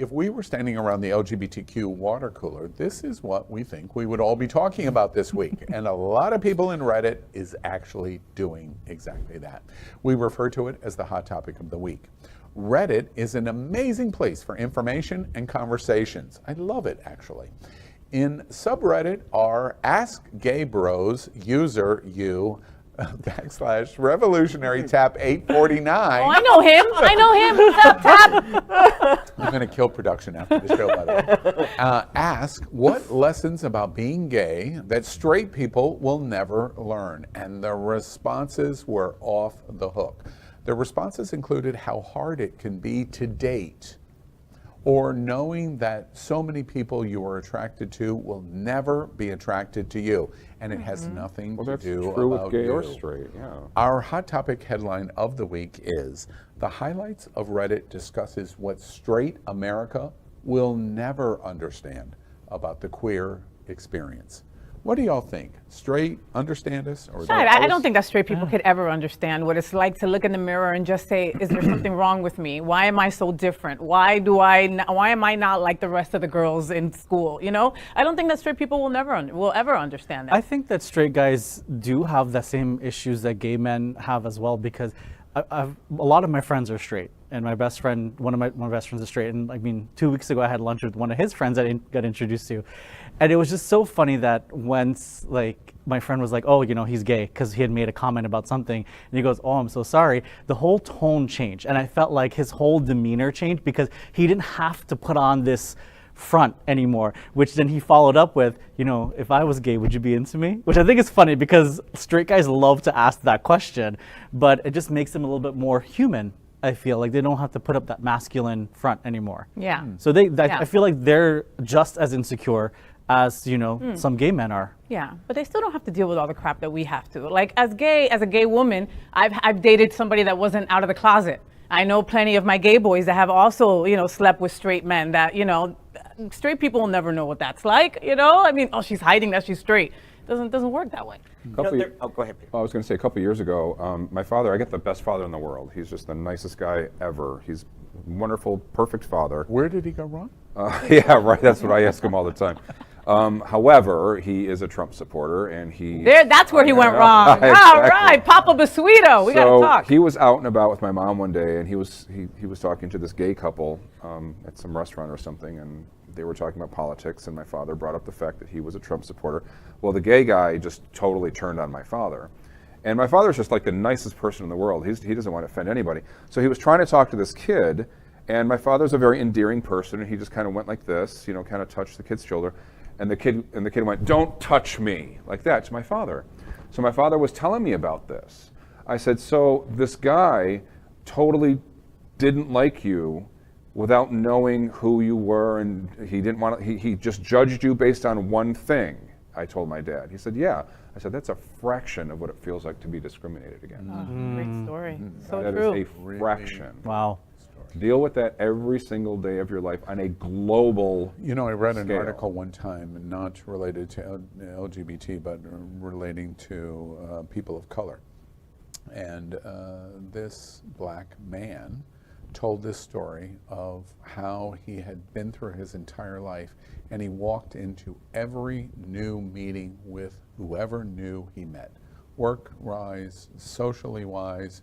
If we were standing around the LGBTQ water cooler, this is what we think we would all be talking about this week. And a lot of people in Reddit is actually doing exactly that. We refer to it as the hot topic of the week. Reddit is an amazing place for information and conversations. I love it, actually. In subreddit are askgaybros user you /revolutionary tap 849. Oh, I know him. Tap. I'm going to kill production after the show, by the way. Ask what lessons about being gay that straight people will never learn. And the responses were off the hook. The responses included how hard it can be to date, or knowing that so many people you are attracted to will never be attracted to you, and it has nothing to do Well, that's true about with gay you. or straight, yeah. Our hot topic headline of the week is the highlights of Reddit discusses what straight America will never understand about the queer experience. What do y'all think? Straight understand us? Or I don't think that straight people could ever understand what it's like to look in the mirror and just say, is there something wrong with me? Why am I so different? Why am I not like the rest of the girls in school? You know, I don't think that straight people will ever understand that. I think that straight guys do have the same issues that gay men have as well, because a lot of my friends are straight, and my best friend, one of my best friends is straight. And I mean, 2 weeks ago I had lunch with one of his friends that I got introduced to, and it was just so funny that once, like, my friend was like, oh, you know, he's gay, because he had made a comment about something, and he goes, oh, I'm so sorry. The whole tone changed, and I felt like his whole demeanor changed because he didn't have to put on this front anymore, which then he followed up with, you know, if I was gay, would you be into me? Which I think is funny because straight guys love to ask that question, but it just makes them a little bit more human. I feel like they don't have to put up that masculine front anymore. Yeah. So I feel like they're just as insecure as, you know, some gay men are. Yeah, but they still don't have to deal with all the crap that we have to. Like, as a gay woman, I've dated somebody that wasn't out of the closet. I know plenty of my gay boys that have also, you know, slept with straight men that, you know, straight people will never know what that's like, you know? I mean, oh, she's hiding that she's straight. Doesn't work that way. Go ahead. I was going to say, a couple years ago, my father, I get the best father in the world. He's just the nicest guy ever. He's a wonderful, perfect father. Where did he go wrong? Yeah, right. That's what I ask him all the time. However, he is a Trump supporter, and that's where he went wrong. Exactly. All right, Papa Basuito, we gotta talk. He was out and about with my mom one day, and he was talking to this gay couple at some restaurant or something, and they were talking about politics, and my father brought up the fact that he was a Trump supporter. Well, the gay guy just totally turned on my father. And my father's just like the nicest person in the world. He doesn't want to offend anybody. So he was trying to talk to this kid, and my father's a very endearing person, and he just kind of went like this, you know, kind of touched the kid's shoulder. And the kid went, "Don't touch me," like that to my father. So my father was telling me about this. I said, so this guy totally didn't like you without knowing who you were, and he didn't want to, he just judged you based on one thing. I told my dad. He said, yeah. I said, that's a fraction of what it feels like to be discriminated against. Great story. So That true. is a fraction. Wow. Deal with that every single day of your life on a global You know, I read an scale. article one time, not related to LGBT, but relating to people of color. And this black man told this story of how he had been through his entire life, and he walked into every new meeting with whoever new he met, work-wise, socially-wise,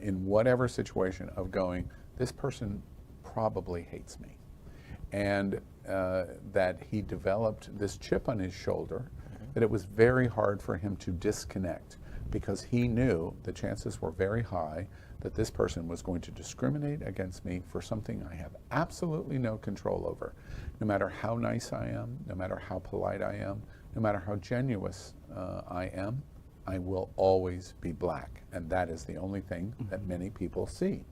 in whatever situation of going, this person probably hates me. And that he developed this chip on his shoulder, that it was very hard for him to disconnect, because he knew the chances were very high that this person was going to discriminate against me for something I have absolutely no control over. No matter how nice I am, no matter how polite I am, no matter how genuine I am, I will always be black. And that is the only thing that many people see.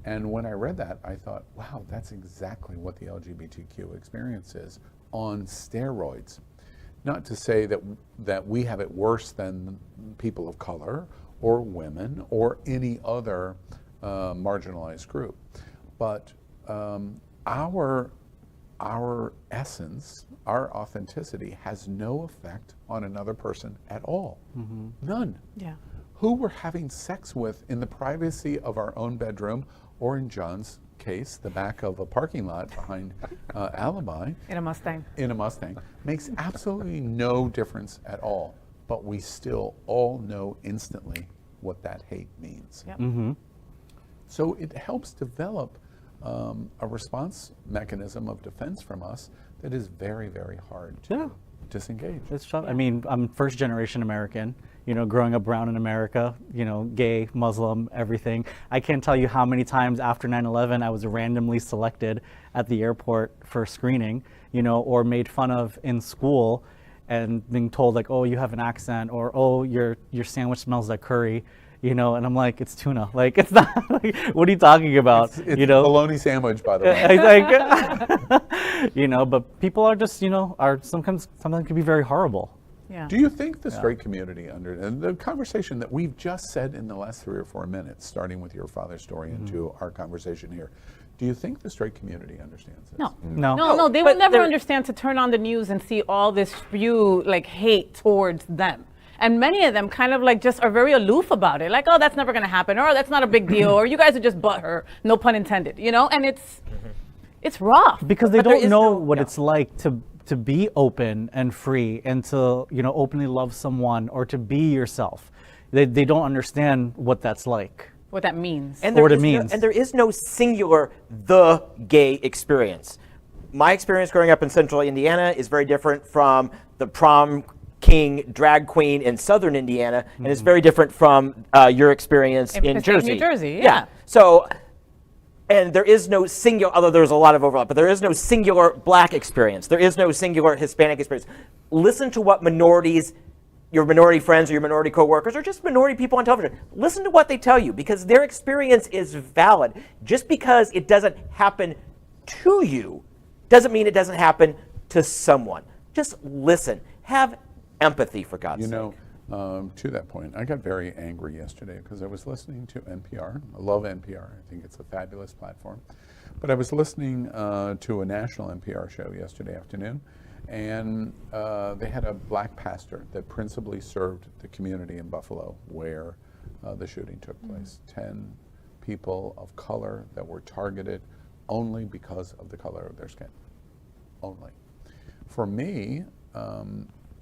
And when I read that, I thought, wow, that's exactly what the LGBTQ experience is on steroids. Not to say that we have it worse than people of color or women or any other marginalized group, but our essence, our authenticity has no effect on another person at all. None. Yeah. Who we're having sex with in the privacy of our own bedroom or in John's case, the back of a parking lot behind Alibi In a Mustang. makes absolutely no difference at all. But we still all know instantly what that hate means. Yep. So it helps develop a response mechanism of defense from us that is very, very hard to disengage. It's tough. I mean, I'm first generation American, you know, growing up brown in America, you know, gay, Muslim, everything. I can't tell you how many times after 9/11 I was randomly selected at the airport for screening, you know, or made fun of in school and being told like, oh, you have an accent, or oh, your sandwich smells like curry. You know, and I'm like, it's tuna. Like, it's not. Like, what are you talking about? It's you know, bologna sandwich, by the way. like, you know, but people are just, you know, sometimes can be very horrible. Yeah. Do you think the straight community and the conversation that we've just said in the last 3 or 4 minutes, starting with your father's story into our conversation here, do you think the straight community understands this? No. No. No, they but will never there- understand to turn on the news and see all this spew like hate towards them. And many of them kind of like just are very aloof about it. Like, oh, that's never going to happen. Or that's not a big deal. Or you guys are just butthurt. No pun intended. You know, and it's rough. Because they But there don't is know no- what yeah. it's like to be open and free and to, you know, openly love someone or to be yourself. They don't understand what that's like. What that means. And Or there it is means. and there is no singular the gay experience. My experience growing up in central Indiana is very different from the prom king drag queen in southern Indiana, and it's very different from your experience In in the state of Jersey. New Jersey, yeah. So, and there is no singular, although there's a lot of overlap, but there is no singular black experience. There is no singular Hispanic experience. Listen to what minorities, your minority friends or your minority coworkers, or just minority people on television, listen to what they tell you, because their experience is valid. Just because it doesn't happen to you doesn't mean it doesn't happen to someone. Just listen. Have empathy, for God's You sake. know, to that point, I got very angry yesterday because I was listening to NPR. I love NPR. I think it's a fabulous platform. But I was listening to a national NPR show yesterday afternoon, and they had a black pastor that principally served the community in Buffalo where the shooting took place. 10 people of color that were targeted only because of the color of their skin. Only. For me,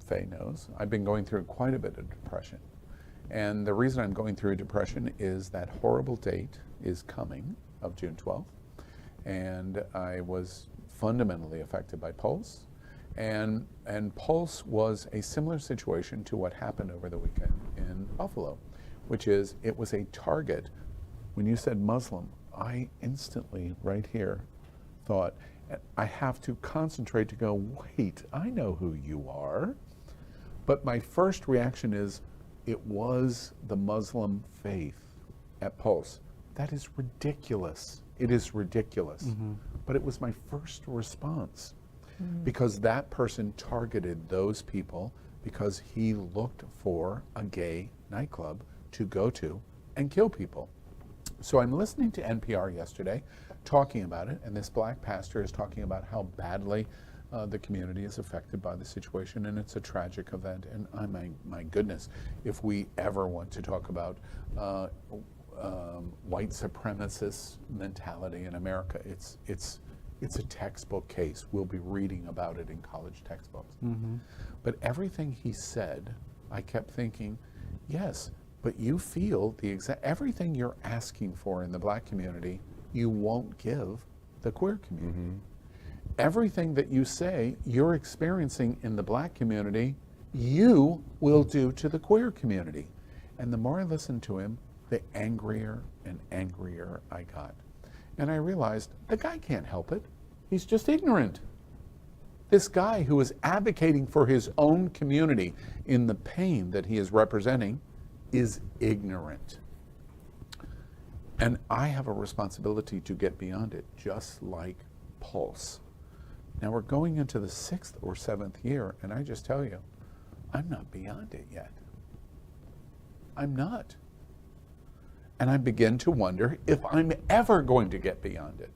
Faye knows, I've been going through quite a bit of depression. And the reason I'm going through depression is that horrible date is coming of June 12th. And I was fundamentally affected by Pulse. And Pulse was a similar situation to what happened over the weekend in Buffalo, which is it was a target. When you said Muslim, I instantly right here thought, I have to concentrate to go, wait, I know who you are. But my first reaction is, it was the Muslim faith at Pulse. That is ridiculous. It is ridiculous. But it was my first response because that person targeted those people because he looked for a gay nightclub to go to and kill people. So I'm listening to NPR yesterday talking about it, and this black pastor is talking about how badly the community is affected by the situation, and it's a tragic event. And my goodness, if we ever want to talk about white supremacist mentality in America, it's a textbook case. We'll be reading about it in college textbooks. But everything he said, I kept thinking, yes, but you feel the exact everything you're asking for in the black community, you won't give the queer community. Everything that you say you're experiencing in the black community, you will do to the queer community. And the more I listened to him, the angrier and angrier I got. And I realized the guy can't help it. He's just ignorant. This guy who is advocating for his own community in the pain that he is representing is ignorant. And I have a responsibility to get beyond it, just like Pulse. Now we're going into the 6th or 7th year, and I just tell you, I'm not beyond it yet. I'm not. And I begin to wonder if I'm ever going to get beyond it.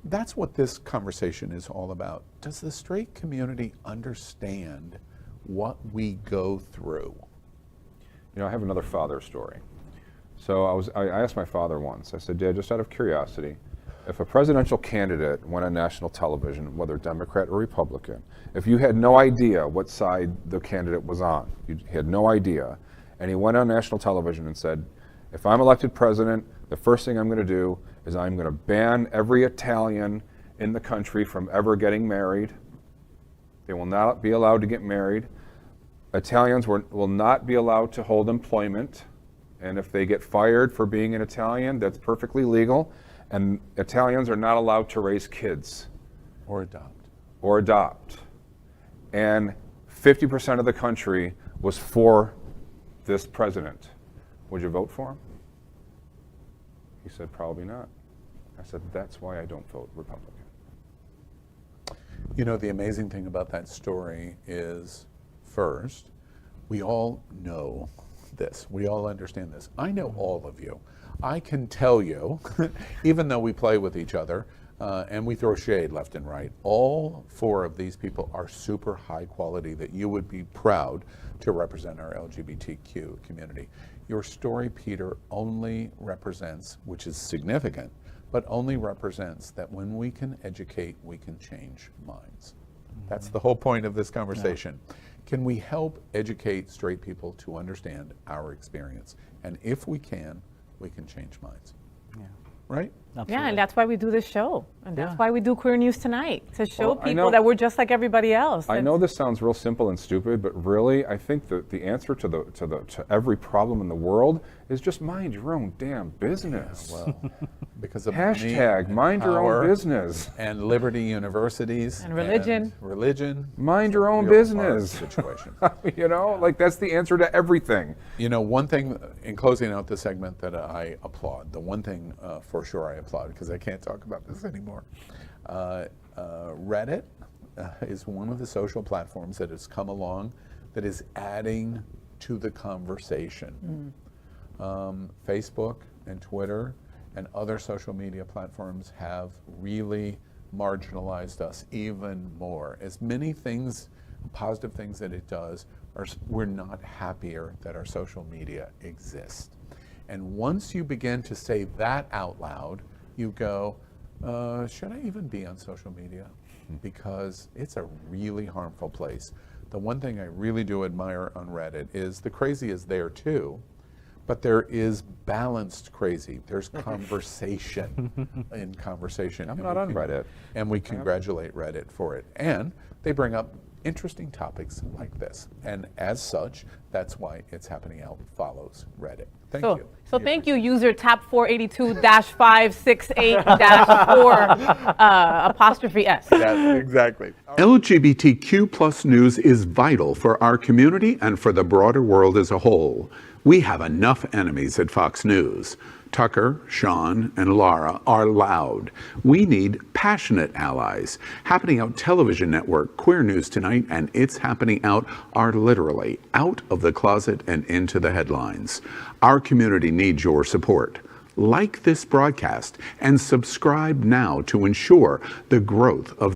That's what this conversation is all about. Does the straight community understand what we go through? You know, I have another father story. So I asked my father once, I said, Dad, just out of curiosity, If a presidential candidate went on national television, whether Democrat or Republican, if you had no idea what side the candidate was on, you had no idea, and he went on national television and said, if I'm elected president, the first thing I'm going to do is I'm going to ban every Italian in the country from ever getting married. They will not be allowed to get married. Italians will not be allowed to hold employment. And if they get fired for being an Italian, that's perfectly legal. And Italians are not allowed to raise kids. Or adopt. Or adopt. And 50% of the country was for this president. Would you vote for him? He said, probably not. I said, that's why I don't vote Republican. You know, the amazing thing about that story is, first, we all know this. We all understand this. I know all of you. I can tell you, even though we play with each other and we throw shade left and right, all 4 of these people are super high quality that you would be proud to represent our LGBTQ community. Your story, Peter, only represents, which is significant, but only represents that when we can educate, we can change minds. That's the whole point of this conversation. Yeah. Can we help educate straight people to understand our experience? And if we can change minds. Yeah. Right? Absolutely. Yeah, and that's why we do this show. And that's why we do Queer News Tonight, to show people that we're just like everybody else. I know this sounds real simple and stupid, but really, I think that the answer to every problem in the world is just mind your own damn business. Yeah, well, because of hashtag mind your own business. And liberty universities. And religion. Mind your own business. Situation. You know, like that's the answer to everything. You know, one thing, in closing out the segment, that I applaud, the one thing for sure I applaud, because I can't talk about this anymore. Reddit is one of the social platforms that has come along that is adding to the conversation. Facebook and Twitter and other social media platforms have really marginalized us even more. As many things, positive things that it does, we're not happier that our social media exists. And once you begin to say that out loud, you go, should I even be on social media? Because it's a really harmful place. The one thing I really do admire on Reddit is the crazy is there too, but there is balanced crazy. There's conversation in conversation. I'm not on Reddit. And we congratulate Reddit for it. And they bring up interesting topics like this. And as such, that's why It's Happening Out follows Reddit. Thank you. So thank you, user tap482-568-4 Yes, exactly. LGBTQ plus news is vital for our community and for the broader world as a whole. We have enough enemies at Fox News. Tucker, Sean, and Laura are loud. We need passionate allies. Happening Out Television Network, Queer News Tonight, and It's Happening Out are literally out of the closet and into the headlines. Our community needs your support. Like this broadcast and subscribe now to ensure the growth of